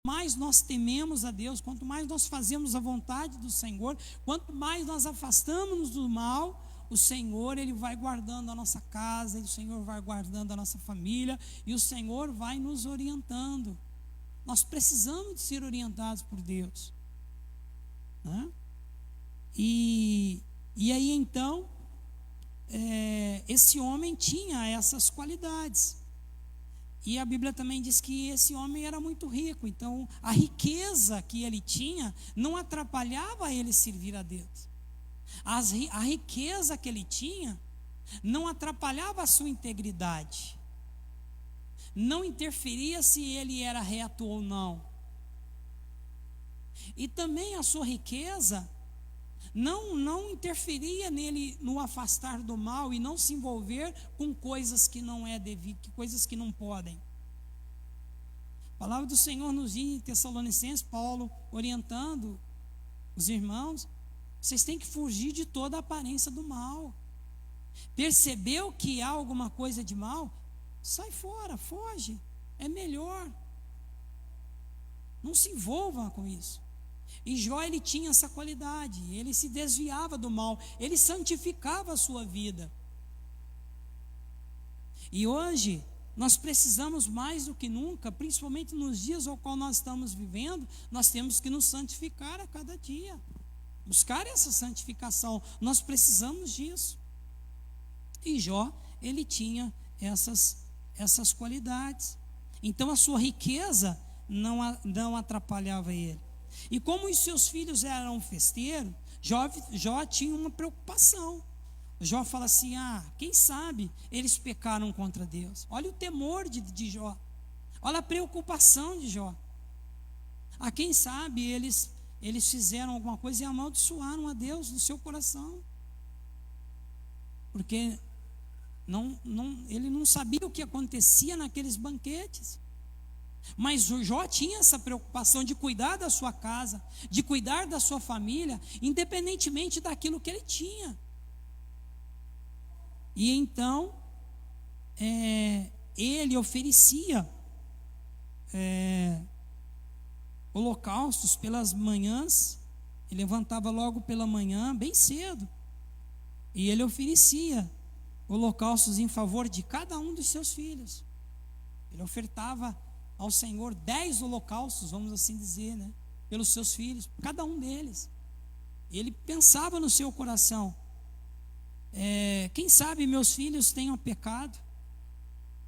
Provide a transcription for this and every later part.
mais nós tememos a Deus, quanto mais nós fazemos a vontade do Senhor, quanto mais nós afastamos do mal, o Senhor, Ele vai guardando a nossa casa, o Senhor vai guardando a nossa família, e o Senhor vai nos orientando. Nós precisamos de ser orientados por Deus, né? E aí então, esse homem tinha essas qualidades. E a Bíblia também diz que esse homem era muito rico. Então, a riqueza que ele tinha não atrapalhava ele servir a Deus. A riqueza que ele tinha não atrapalhava a sua integridade. Não interferia se ele era reto ou não. E também a sua riqueza não interferia nele no afastar do mal e não se envolver com coisas que não é devido, coisas que não podem. A palavra do Senhor nos diz em Tessalonicenses, Paulo orientando os irmãos: vocês têm que fugir de toda a aparência do mal. Percebeu que há alguma coisa de mal? Sai fora, foge, é melhor. Não se envolva com isso. E Jó, ele tinha essa qualidade, ele se desviava do mal, ele santificava a sua vida. E hoje, nós precisamos mais do que nunca, principalmente nos dias ao qual nós estamos vivendo, nós temos que nos santificar a cada dia, buscar essa santificação, nós precisamos disso. E Jó, ele tinha essas qualidades. Então a sua riqueza não atrapalhava ele. E como os seus filhos eram festeiros, Jó tinha uma preocupação. Jó fala assim: quem sabe eles pecaram contra Deus. Olha o temor de Jó, olha a preocupação de Jó. Quem sabe eles fizeram alguma coisa e amaldiçoaram a Deus no seu coração, porque ele não sabia o que acontecia naqueles banquetes. Mas o Jó tinha essa preocupação de cuidar da sua casa, de cuidar da sua família, independentemente daquilo que ele tinha. E então, ele oferecia holocaustos pelas manhãs. Ele levantava logo pela manhã, bem cedo, e ele oferecia holocaustos em favor de cada um dos seus filhos. Ele ofertava ao Senhor 10 holocaustos, vamos assim dizer, né, pelos seus filhos, cada um deles. Ele pensava no seu coração: quem sabe meus filhos tenham pecado.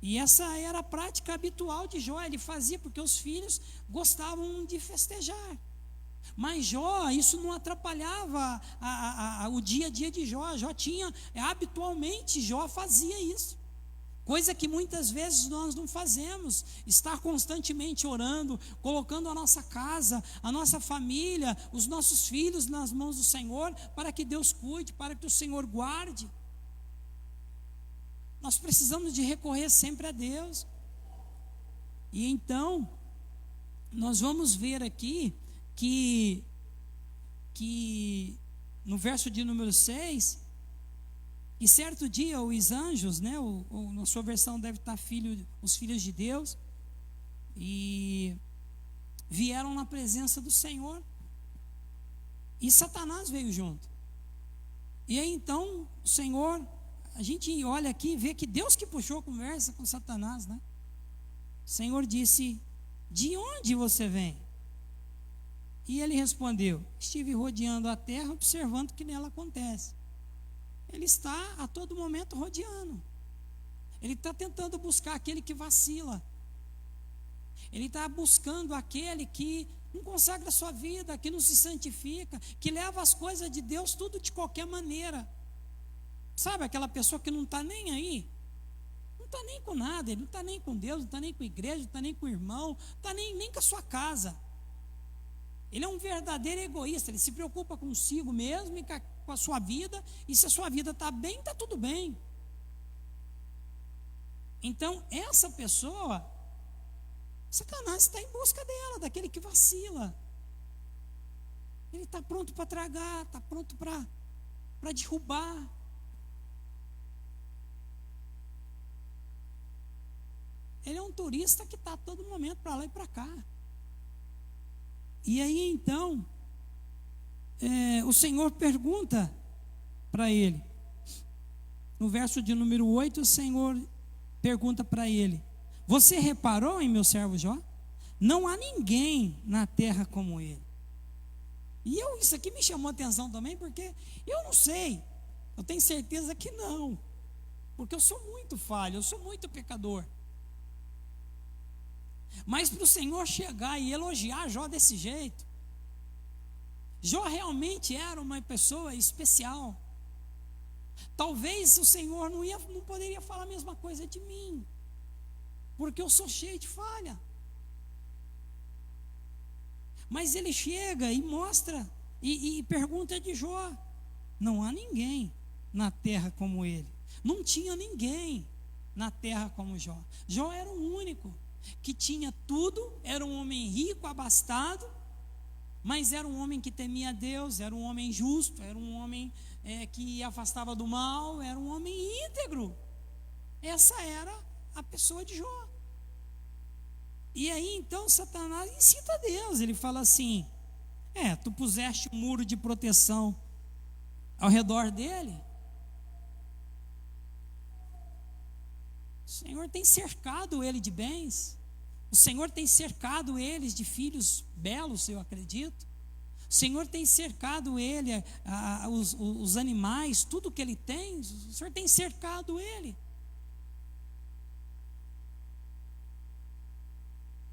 E essa era a prática habitual de Jó. Ele fazia porque os filhos gostavam de festejar. Mas Jó, isso não atrapalhava o dia a dia de Jó. Jó tinha, habitualmente Jó fazia isso, coisa que muitas vezes nós não fazemos. Estar constantemente orando, colocando a nossa casa, a nossa família, os nossos filhos nas mãos do Senhor, para que Deus cuide, para que o Senhor guarde. Nós precisamos de recorrer sempre a Deus. E então, nós vamos ver aqui que no verso de número 6, e certo dia os anjos, né, na sua versão deve estar os filhos de Deus, e vieram na presença do Senhor, e Satanás veio junto. E aí então o Senhor, a gente olha aqui e vê que Deus que puxou a conversa com Satanás, né? O Senhor disse: de onde você vem? E ele respondeu: estive rodeando a terra, observando o que nela acontece. Ele está a todo momento rodeando. Ele está tentando buscar aquele que vacila. Ele está buscando aquele que não consagra a sua vida, que não se santifica, que leva as coisas de Deus tudo de qualquer maneira. Sabe aquela pessoa que não está nem aí? Não está nem com nada, ele não está nem com Deus, não está nem com a igreja, não está nem com o irmão, não está nem com a sua casa. Ele é um verdadeiro egoísta. Ele se preocupa consigo mesmo e com a sua vida, e se a sua vida está bem, está tudo bem. Então essa pessoa, Satanás está em busca dela, daquele que vacila. Ele está pronto para tragar, está pronto para derrubar. Ele é um turista que está a todo momento para lá e para cá. E aí então, o Senhor pergunta para ele, no verso de número 8, o Senhor pergunta para ele: você reparou em meu servo Jó? Não há ninguém na terra como ele. E isso aqui me chamou a atenção também, porque eu não sei, eu tenho certeza que não, porque eu sou muito falho, eu sou muito pecador. Mas para o Senhor chegar e elogiar Jó desse jeito, Jó realmente era uma pessoa especial. Talvez o Senhor não poderia falar a mesma coisa de mim, porque eu sou cheio de falha. Mas ele chega e mostra e pergunta de Jó. Não há ninguém na terra como ele. Não tinha ninguém na terra como Jó. Jó era o único que tinha tudo, era um homem rico, abastado, mas era um homem que temia a Deus, era um homem justo, era um homem que afastava do mal, era um homem íntegro. Essa era a pessoa de Jó. E aí então Satanás incita a Deus, ele fala assim: tu puseste um muro de proteção ao redor dele, o Senhor tem cercado ele de bens, o Senhor tem cercado eles de filhos belos, eu acredito, o Senhor tem cercado ele, os animais, tudo que ele tem, o Senhor tem cercado ele.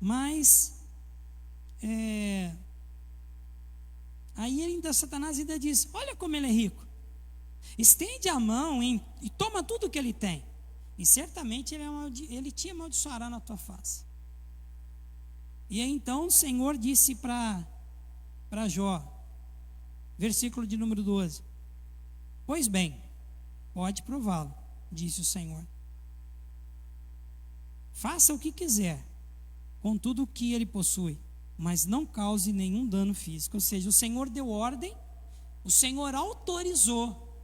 Mas aí Satanás ainda diz: olha como ele é rico, estende a mão e toma tudo que ele tem, e certamente ele te amaldiçoará na tua face. E aí então o Senhor disse para Jó, versículo de número 12: pois bem, pode prová-lo, disse o Senhor, faça o que quiser com tudo o que ele possui, mas não cause nenhum dano físico. Ou seja, o Senhor deu ordem, o Senhor autorizou.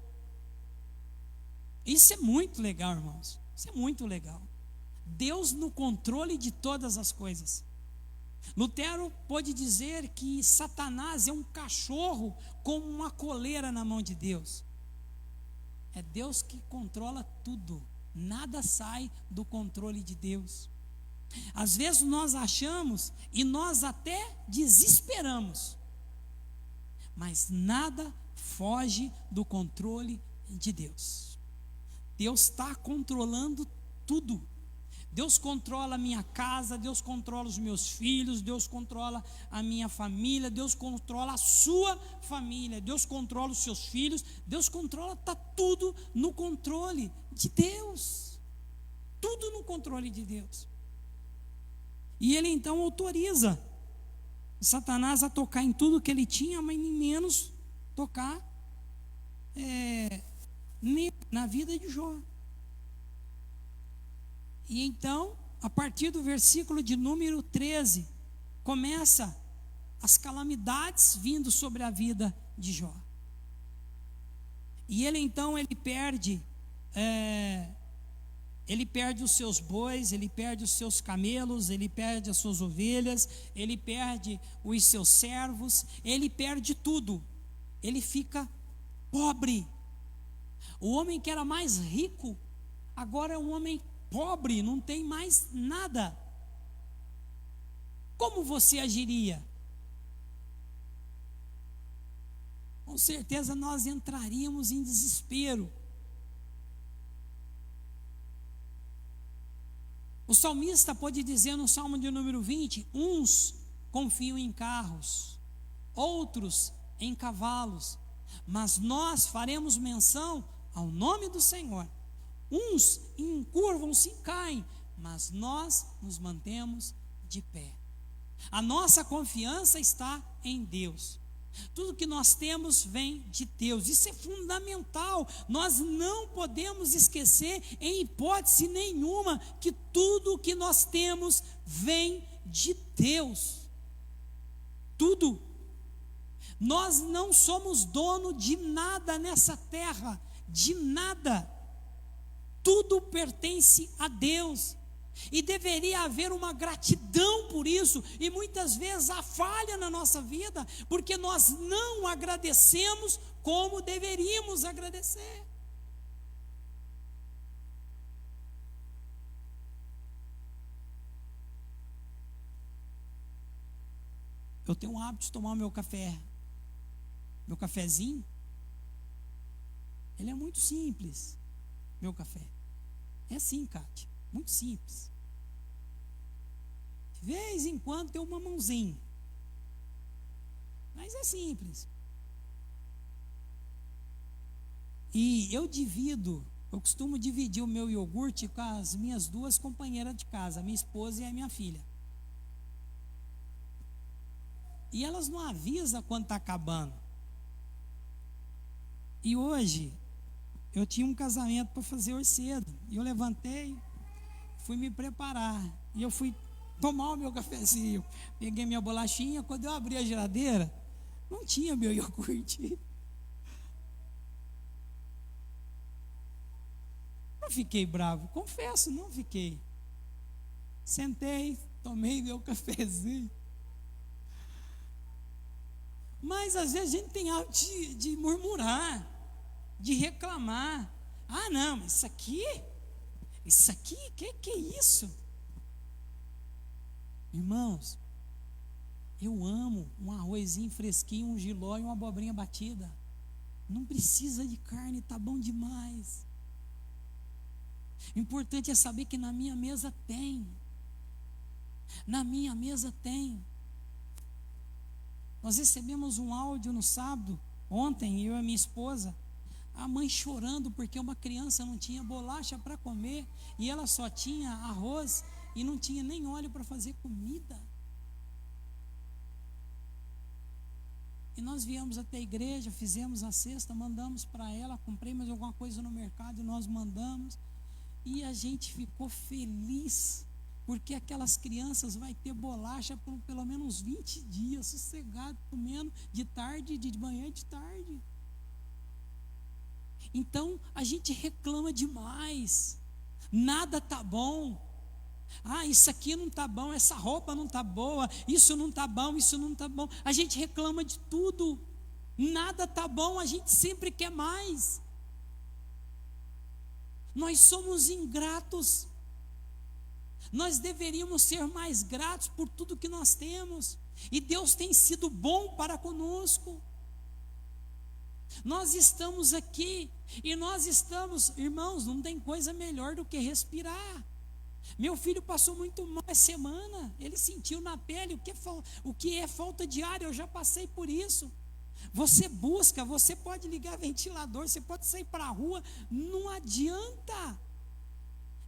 Isso é muito legal, irmãos, isso é muito legal. Deus no controle de todas as coisas. Lutero pôde dizer que Satanás é um cachorro com uma coleira na mão de Deus. É Deus que controla tudo, nada sai do controle de Deus. Às vezes nós achamos e nós até desesperamos, mas nada foge do controle de Deus. Deus está controlando tudo. Deus controla a minha casa, Deus controla os meus filhos, Deus controla a minha família, Deus controla a sua família, Deus controla os seus filhos, Deus controla, está tudo no controle de Deus. Tudo no controle de Deus. E ele então autoriza Satanás a tocar em tudo que ele tinha, mas nem menos tocar na vida de Jó. E então, a partir do versículo de número 13, começa as calamidades vindo sobre a vida de Jó. E ele então, ele perde os seus bois, ele perde os seus camelos, ele perde as suas ovelhas, ele perde os seus servos, ele perde tudo, ele fica pobre. O homem que era mais rico, agora é um homem pobre, não tem mais nada. Como você agiria? Com certeza nós entraríamos em desespero. O salmista pode dizer no Salmo de número 20: uns confiam em carros, outros em cavalos, mas nós faremos menção ao nome do Senhor. Uns encurvam-se e caem, mas nós nos mantemos de pé. A nossa confiança está em Deus. Tudo que nós temos vem de Deus. Isso é fundamental. Nós não podemos esquecer em hipótese nenhuma que tudo que nós temos vem de Deus. Tudo. Nós não somos dono de nada nessa terra, de nada. Tudo pertence a Deus. E deveria haver uma gratidão por isso, e muitas vezes há falha na nossa vida, porque nós não agradecemos como deveríamos agradecer. Eu tenho o hábito de tomar o meu cafezinho. Ele é muito simples, meu café. É assim, Cátia, muito simples. De vez em quando tem um mamãozinho, mas é simples. E eu costumo dividir o meu iogurte com as minhas duas companheiras de casa, a minha esposa e a minha filha. E elas não avisam quando está acabando. E hoje, eu tinha um casamento para fazer hoje cedo. E eu levantei, fui me preparar. E eu fui tomar o meu cafezinho. Peguei minha bolachinha. Quando eu abri a geladeira, não tinha meu iogurte. Não fiquei bravo, confesso, não fiquei. Sentei, tomei meu cafezinho. Mas às vezes a gente tem algo de murmurar, de reclamar. Ah, não, isso aqui, que é isso? Irmãos, eu amo um arrozinho fresquinho, um jiló e uma abobrinha batida. Não precisa de carne, tá bom demais. O importante é saber que na minha mesa tem. Na minha mesa tem. Nós recebemos um áudio no sábado, ontem, eu e a minha esposa, a mãe chorando porque uma criança não tinha bolacha para comer e ela só tinha arroz e não tinha nem óleo para fazer comida. E nós viemos até a igreja, fizemos a cesta, mandamos para ela, comprei mais alguma coisa no mercado e nós mandamos. E a gente ficou feliz, porque aquelas crianças vão ter bolacha por pelo menos 20 dias, sossegado, comendo de tarde, de manhã e de tarde. Então, a gente reclama demais. Nada está bom. Ah, isso aqui não está bom, essa roupa não está boa, isso não está bom, isso não está bom. A gente reclama de tudo. Nada está bom, a gente sempre quer mais. Nós somos ingratos. Nós deveríamos ser mais gratos por tudo que nós temos. E Deus tem sido bom para conosco. Nós estamos aqui e nós estamos, irmãos, não tem coisa melhor do que respirar. Meu filho passou muito mal essa semana. Ele sentiu na pele o que é falta de ar. Eu já passei por isso. Você busca, você pode ligar ventilador, você pode sair para a rua, não adianta.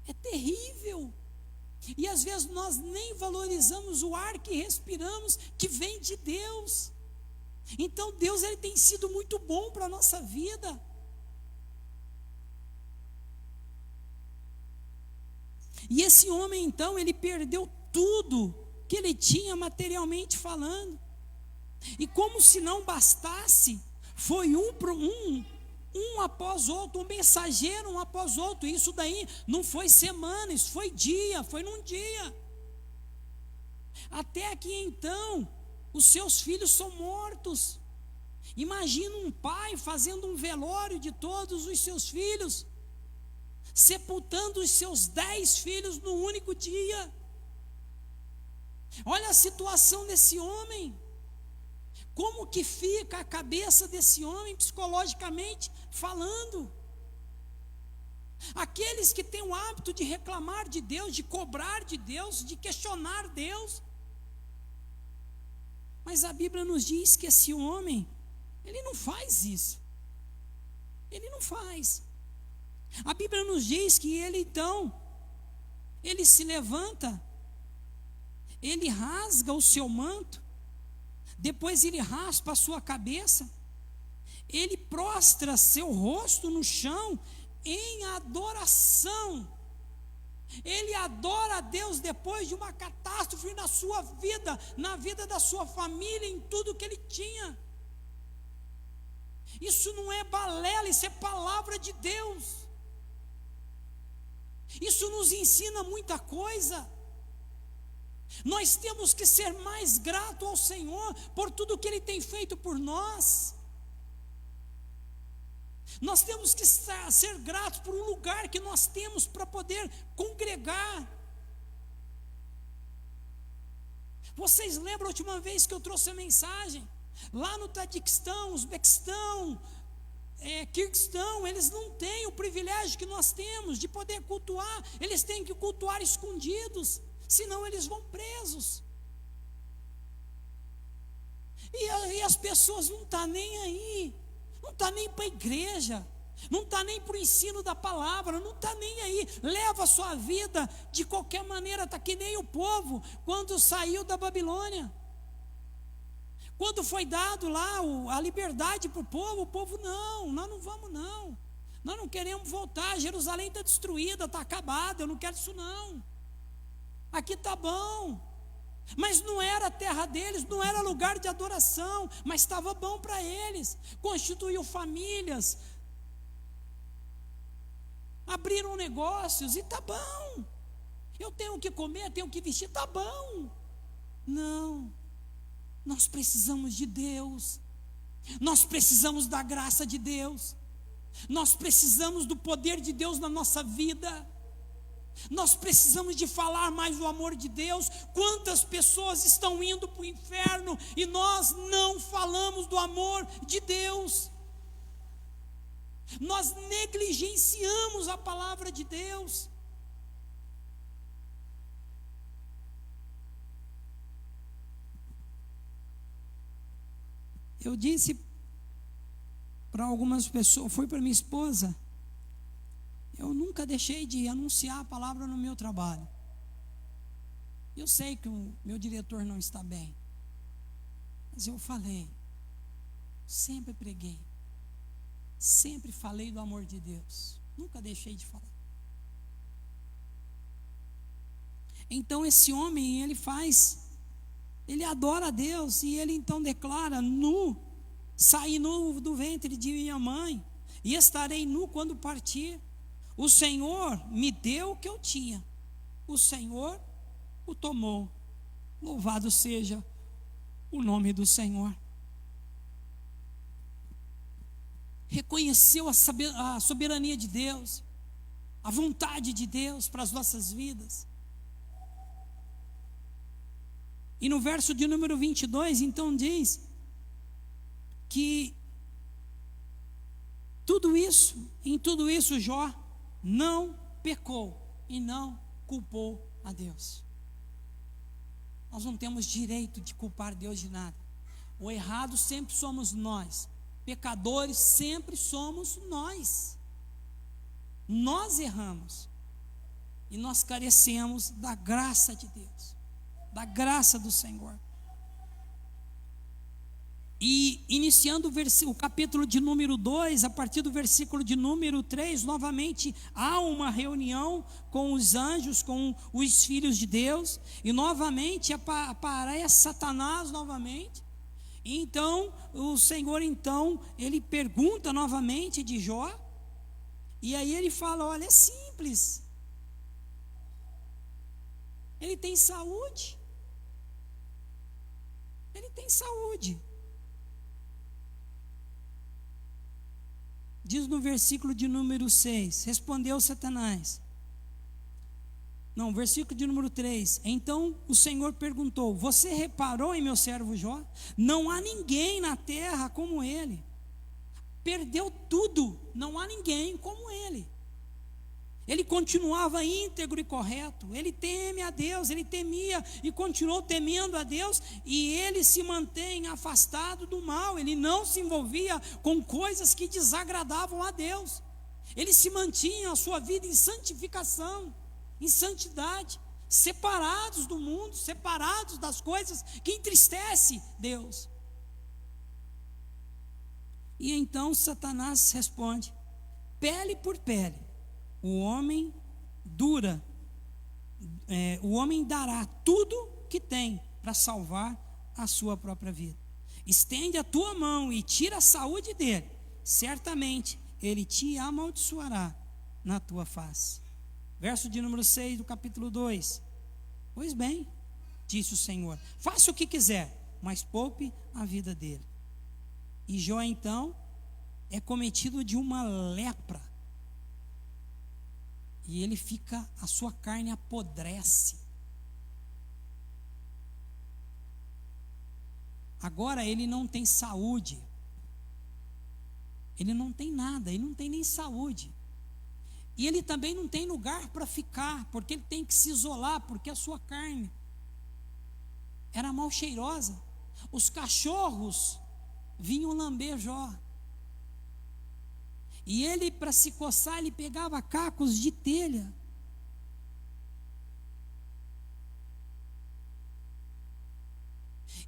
É terrível. E às vezes nós nem valorizamos o ar que respiramos, que vem de Deus. Então Deus, ele tem sido muito bom para a nossa vida. E esse homem então, ele perdeu tudo que ele tinha materialmente falando. E como se não bastasse, foi um após outro, um mensageiro um após outro. Isso daí não foi semana, isso foi dia, foi num dia. Até que então, os seus filhos são mortos. Imagina um pai fazendo um velório de todos os seus filhos, sepultando os seus 10 filhos no único dia. Olha a situação desse homem. Como que fica a cabeça desse homem psicologicamente falando? Aqueles que têm o hábito de reclamar de Deus, de cobrar de Deus, de questionar Deus. Mas a Bíblia nos diz que esse homem, ele não faz isso. Ele não faz. A Bíblia nos diz que ele então, ele se levanta, ele rasga o seu manto, depois ele raspa a sua cabeça, ele prostra seu rosto no chão em adoração. Ele adora a Deus depois de uma catástrofe na sua vida, na vida da sua família, em tudo que ele tinha. Isso não é balela, isso é palavra de Deus. Isso nos ensina muita coisa. Nós temos que ser mais gratos ao Senhor por tudo que Ele tem feito por nós. Nós temos que ser gratos por um lugar que nós temos para poder congregar. Vocês lembram a última vez que eu trouxe a mensagem? Lá no Tadiquistão, Uzbequistão, Quirguistão, eles não têm o privilégio que nós temos de poder cultuar. Eles têm que cultuar escondidos, senão eles vão presos. E as pessoas não estão nem aí, não estão nem para a igreja, não está nem para o ensino da palavra, não está nem aí, leva a sua vida de qualquer maneira, está que nem o povo quando saiu da Babilônia. Quando foi dado lá a liberdade para o povo, não, nós não vamos não, nós não queremos voltar, Jerusalém está destruída, está acabada, eu não quero isso não, aqui está bom. Mas não era a terra deles, não era lugar de adoração, mas estava bom para eles, constituiu famílias, abriram negócios e está bom. Eu tenho que comer, tenho que vestir, está bom. Não, nós precisamos de Deus, nós precisamos da graça de Deus, nós precisamos do poder de Deus na nossa vida, nós precisamos de falar mais do amor de Deus. Quantas pessoas estão indo para o inferno e nós não falamos do amor de Deus? Nós negligenciamos a palavra de Deus. Eu disse para algumas pessoas, fui para minha esposa, eu nunca deixei de anunciar a palavra no meu trabalho. Eu sei que o meu diretor não está bem, mas eu falei, sempre preguei, sempre falei do amor de Deus, nunca deixei de falar. Então esse homem, ele adora a Deus, e ele então declara: nu, saí nu do ventre de minha mãe, e estarei nu quando partir. O Senhor me deu o que eu tinha, o Senhor o tomou, louvado seja o nome do Senhor. Reconheceu a soberania de Deus, a vontade de Deus para as nossas vidas. E no verso de número 22, então diz que em tudo isso Jó não pecou e não culpou a Deus. Nós não temos direito de culpar Deus de nada. O errado sempre somos nós, pecadores sempre somos nós. Nós erramos e nós carecemos da graça de Deus, da graça do Senhor. E iniciando o capítulo de número 2, a partir do versículo de número 3, novamente há uma reunião com os anjos, com os filhos de Deus, e novamente aparece Satanás novamente. E então o Senhor, ele pergunta novamente de Jó, e aí ele fala: olha, é simples, ele tem saúde, ele tem saúde. Diz no versículo de número 6, respondeu Satanás. Não, versículo de número 3. Então o Senhor perguntou: você reparou em meu servo Jó? Não há ninguém na terra como ele. Perdeu tudo, não há ninguém como ele. Ele continuava íntegro e correto, ele teme a Deus, ele temia e continuou temendo a Deus, e ele se mantém afastado do mal, ele não se envolvia com coisas que desagradavam a Deus, ele se mantinha a sua vida em santificação, em santidade, separados do mundo, separados das coisas que entristecem Deus. E então Satanás responde: pele por pele, o homem dará tudo que tem para salvar a sua própria vida. Estende a tua mão e tira a saúde dele, certamente ele te amaldiçoará na tua face. Verso de número 6 do capítulo 2. Pois bem, disse o Senhor, faça o que quiser, mas poupe a vida dele. E Jó então é cometido de uma lepra. E ele fica, a sua carne apodrece. Agora ele não tem saúde. Ele não tem nada, ele não tem nem saúde. E ele também não tem lugar para ficar, porque ele tem que se isolar, porque a sua carne era mal cheirosa. Os cachorros vinham lamber Jó. E ele, para se coçar, ele pegava cacos de telha.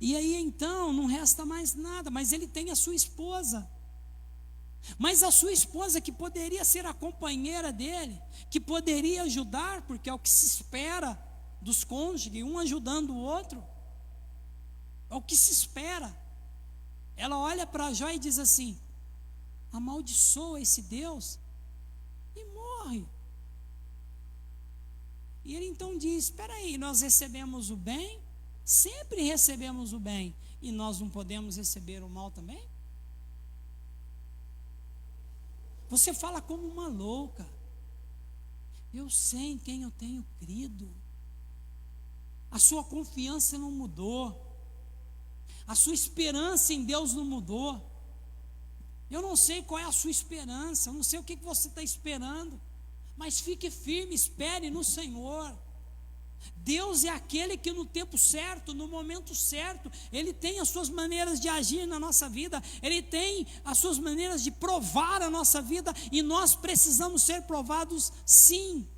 E aí então não resta mais nada, mas ele tem a sua esposa. Mas a sua esposa, que poderia ser a companheira dele, que poderia ajudar, porque é o que se espera dos cônjuges, um ajudando o outro, é o que se espera. Ela olha para Jó e diz assim: amaldiçoa esse Deus e morre. E ele então diz: espera aí, nós recebemos o bem, sempre recebemos o bem, e nós não podemos receber o mal também? Você fala como uma louca. Eu sei em quem eu tenho crido. A sua confiança não mudou. A sua esperança em Deus não mudou. Eu não sei qual é a sua esperança, eu não sei o que você está esperando, mas fique firme, espere no Senhor. Deus é aquele que no tempo certo, no momento certo, Ele tem as suas maneiras de agir na nossa vida, Ele tem as suas maneiras de provar a nossa vida, e nós precisamos ser provados sim.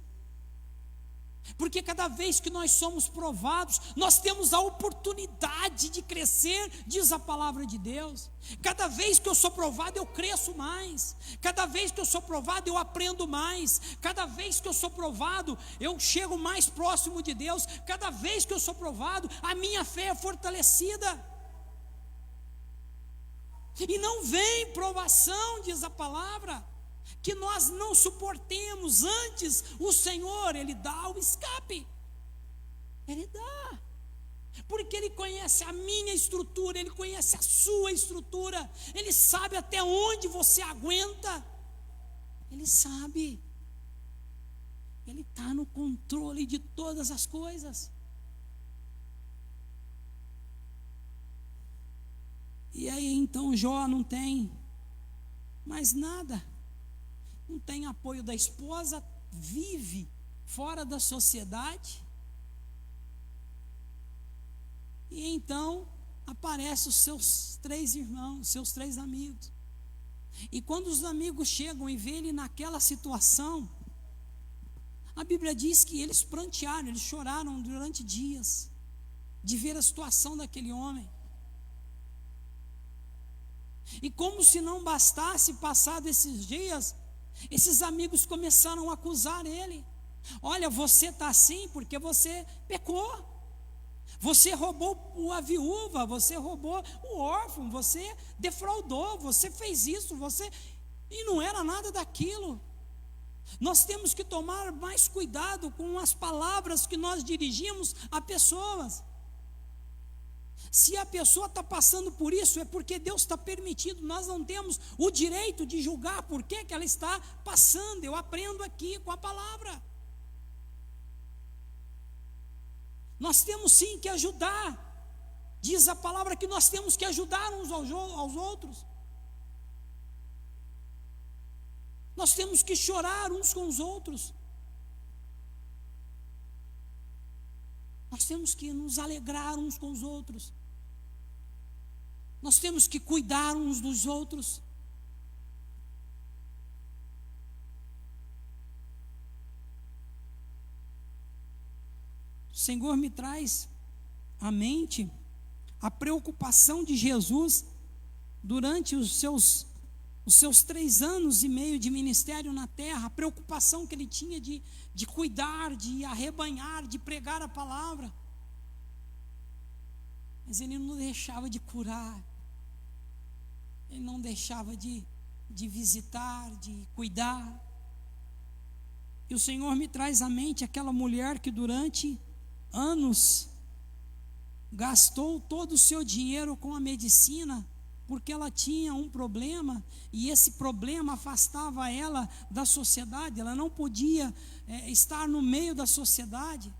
Porque cada vez que nós somos provados, nós temos a oportunidade de crescer, diz a palavra de Deus. Cada vez que eu sou provado, eu cresço mais. Cada vez que eu sou provado, eu aprendo mais. Cada vez que eu sou provado, eu chego mais próximo de Deus. Cada vez que eu sou provado, a minha fé é fortalecida. E não vem provação, diz a palavra, que nós não suportemos. Antes o Senhor, Ele dá o escape. Ele dá, porque Ele conhece a minha estrutura, Ele conhece a sua estrutura, Ele sabe até onde você aguenta, Ele sabe, Ele está no controle de todas as coisas. E aí então Jó não tem mais nada. Não tem apoio da esposa, vive fora da sociedade. E então aparecem os seus 3 irmãos, seus 3 amigos. E quando os amigos chegam e veem ele naquela situação, a Bíblia diz que eles prantearam, eles choraram durante dias de ver a situação daquele homem. E como se não bastasse, passado esses dias, esses amigos começaram a acusar ele. Olha, você está assim porque você pecou. Você roubou a viúva, você roubou o órfão, você defraudou, você fez isso, e não era nada daquilo. Nós temos que tomar mais cuidado com as palavras que nós dirigimos a pessoas. Se a pessoa está passando por isso, é porque Deus está permitindo. Nós não temos o direito de julgar por que ela está passando. Eu aprendo aqui com a palavra. Nós temos sim que ajudar. Diz a palavra que nós temos que ajudar uns aos outros. Nós temos que chorar uns com os outros. Nós temos que nos alegrar uns com os outros. Nós temos que cuidar uns dos outros. O Senhor me traz à mente a preocupação de Jesus durante os seus 3 anos e meio de ministério na terra, a preocupação que ele tinha de cuidar, de arrebanhar, de pregar a palavra. Mas ele não deixava de curar, ele não deixava de visitar, de cuidar. E o Senhor me traz à mente aquela mulher que durante anos gastou todo o seu dinheiro com a medicina, porque ela tinha um problema, e esse problema afastava ela da sociedade, ela não podia estar no meio da sociedade.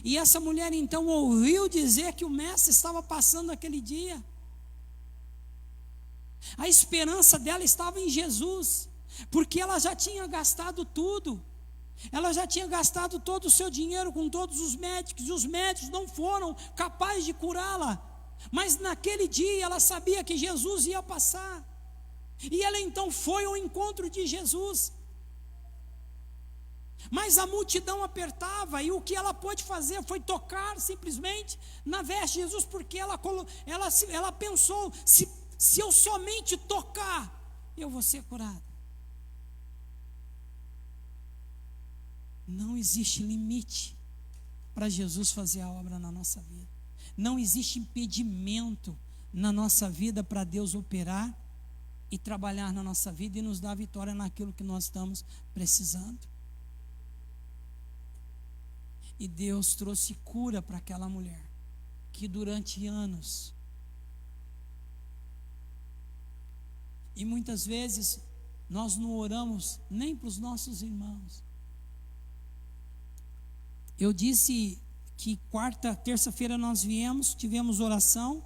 E essa mulher então ouviu dizer que o mestre estava passando aquele dia. A esperança dela estava em Jesus, porque ela já tinha gastado tudo. Ela já tinha gastado todo o seu dinheiro com todos os médicos, e os médicos não foram capazes de curá-la. Mas naquele dia ela sabia que Jesus ia passar, e ela então foi ao encontro de Jesus. Mas a multidão apertava, e o que ela pôde fazer foi tocar simplesmente na veste de Jesus, porque ela pensou, se eu somente tocar, eu vou ser curada. Não existe limite para Jesus fazer a obra na nossa vida. Não existe impedimento na nossa vida para Deus operar e trabalhar na nossa vida e nos dar vitória naquilo que nós estamos precisando. E Deus trouxe cura para aquela mulher, que durante anos, e muitas vezes nós não oramos nem para os nossos irmãos. Eu disse que terça-feira nós tivemos oração.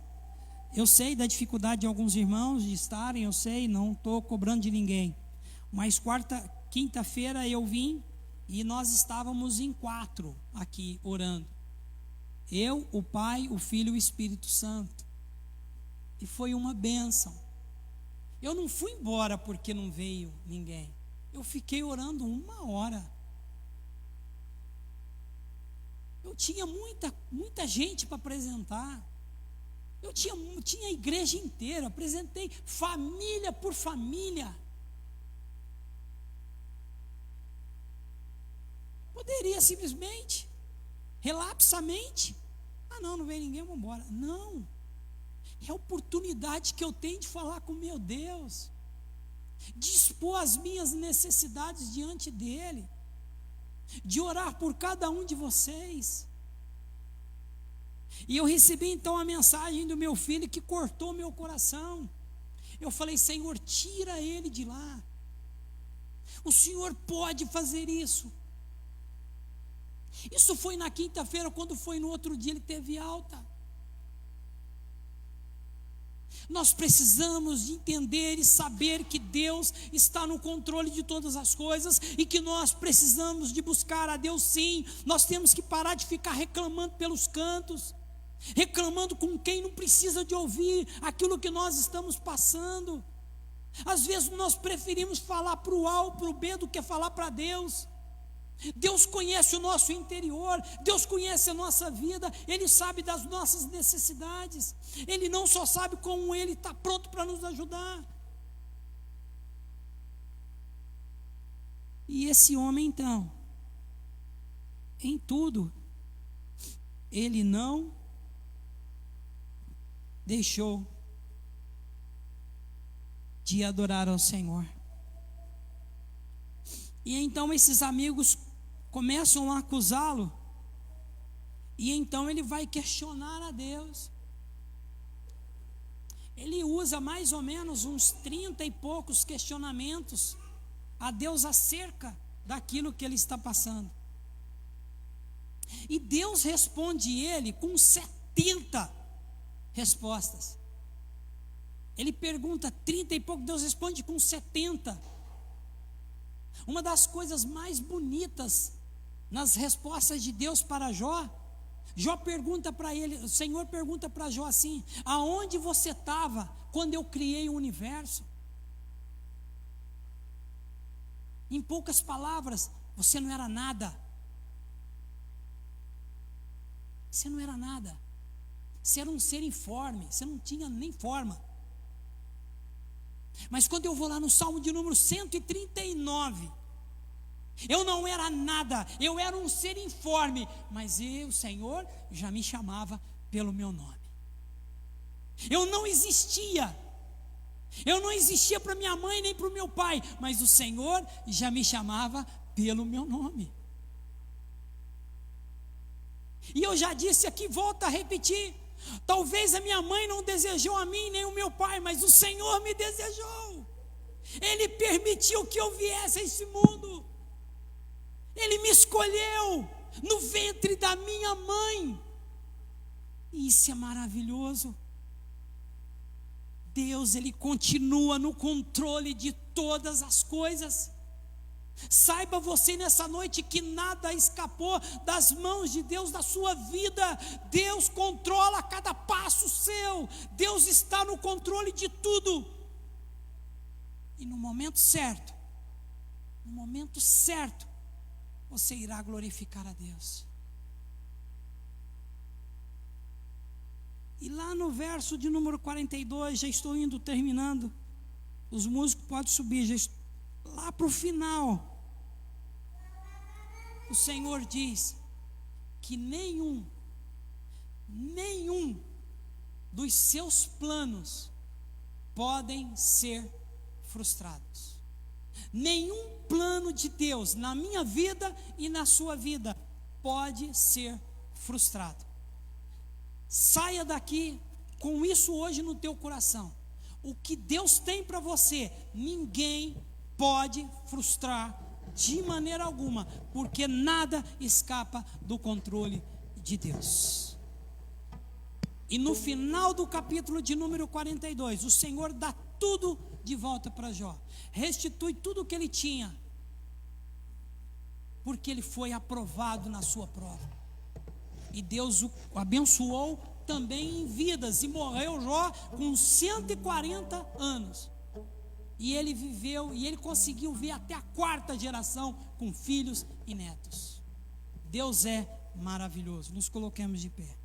Eu sei da dificuldade de alguns irmãos de estarem, eu sei, não estou cobrando de ninguém. Mas quinta-feira eu vim e nós estávamos em 4 aqui orando. Eu, o Pai, o Filho e o Espírito Santo. E foi uma bênção. Eu não fui embora porque não veio ninguém. Eu fiquei orando 1 hora. Eu tinha muita gente para apresentar. Eu tinha a igreja inteira. Apresentei família por família. Poderia simplesmente, relapsamente, não veio ninguém, vamos embora. Não, é a oportunidade que eu tenho de falar com meu Deus, de expor as minhas necessidades diante dEle, de orar por cada um de vocês. E eu recebi então a mensagem do meu filho que cortou meu coração. Eu falei: Senhor, tira ele de lá. O Senhor pode fazer isso. Isso foi na quinta-feira. Quando foi no outro dia, ele teve alta. Nós precisamos entender e saber que Deus está no controle de todas as coisas, e que nós precisamos de buscar a Deus sim. Nós temos que parar de ficar reclamando pelos cantos, reclamando com quem não precisa de ouvir aquilo que nós estamos passando. Às vezes nós preferimos falar para o A ou para o B do que falar para Deus. Deus conhece o nosso interior, Deus conhece a nossa vida, Ele sabe das nossas necessidades. Ele não só sabe como Ele está pronto para nos ajudar. E esse homem então, em tudo, ele não deixou de adorar ao Senhor. E então esses amigos começam a acusá-lo, e então ele vai questionar a Deus. Ele usa mais ou menos uns 30 e poucos questionamentos a Deus acerca daquilo que ele está passando. E Deus responde ele com 70 respostas. Ele pergunta 30 e pouco, Deus responde com 70. Uma das coisas mais bonitas nas respostas de Deus para Jó pergunta para ele, o Senhor pergunta para Jó assim: aonde você estava quando eu criei o universo? Em poucas palavras, você não era nada. Você não era nada. Você era um ser informe, você não tinha nem forma. Mas quando eu vou lá no Salmo de número 139, eu não era nada, eu era um ser informe, mas o Senhor já me chamava pelo meu nome. Eu não existia, Eu não existia para minha mãe nem para o meu pai, mas o Senhor já me chamava pelo meu nome. E eu já disse aqui, volto a repetir: talvez a minha mãe não desejou a mim nem o meu pai, mas o Senhor me desejou. Ele permitiu que eu viesse a esse mundo. Ele me escolheu no ventre da minha mãe. E isso é maravilhoso. Deus, Ele continua no controle de todas as coisas. Saiba você nessa noite que nada escapou das mãos de Deus da sua vida. Deus controla cada passo seu. Deus está no controle de tudo. E no momento certo, você irá glorificar a Deus. E lá no verso de número 42, já estou indo terminando. Os músicos podem subir, já estou lá para o final. O Senhor diz que nenhum dos seus planos podem ser frustrados. Nenhum plano de Deus na minha vida e na sua vida pode ser frustrado. Saia daqui com isso hoje no teu coração. O que Deus tem para você, ninguém pode frustrar de maneira alguma, porque nada escapa do controle de Deus. E no final do capítulo de número 42, o Senhor dá tudo de volta para Jó. Restitui tudo o que ele tinha, porque ele foi aprovado na sua prova. E Deus o abençoou também em vidas. E morreu Jó com 140 anos. E ele viveu, e ele conseguiu ver até a 4ª geração com filhos e netos. Deus é maravilhoso. Nos coloquemos de pé.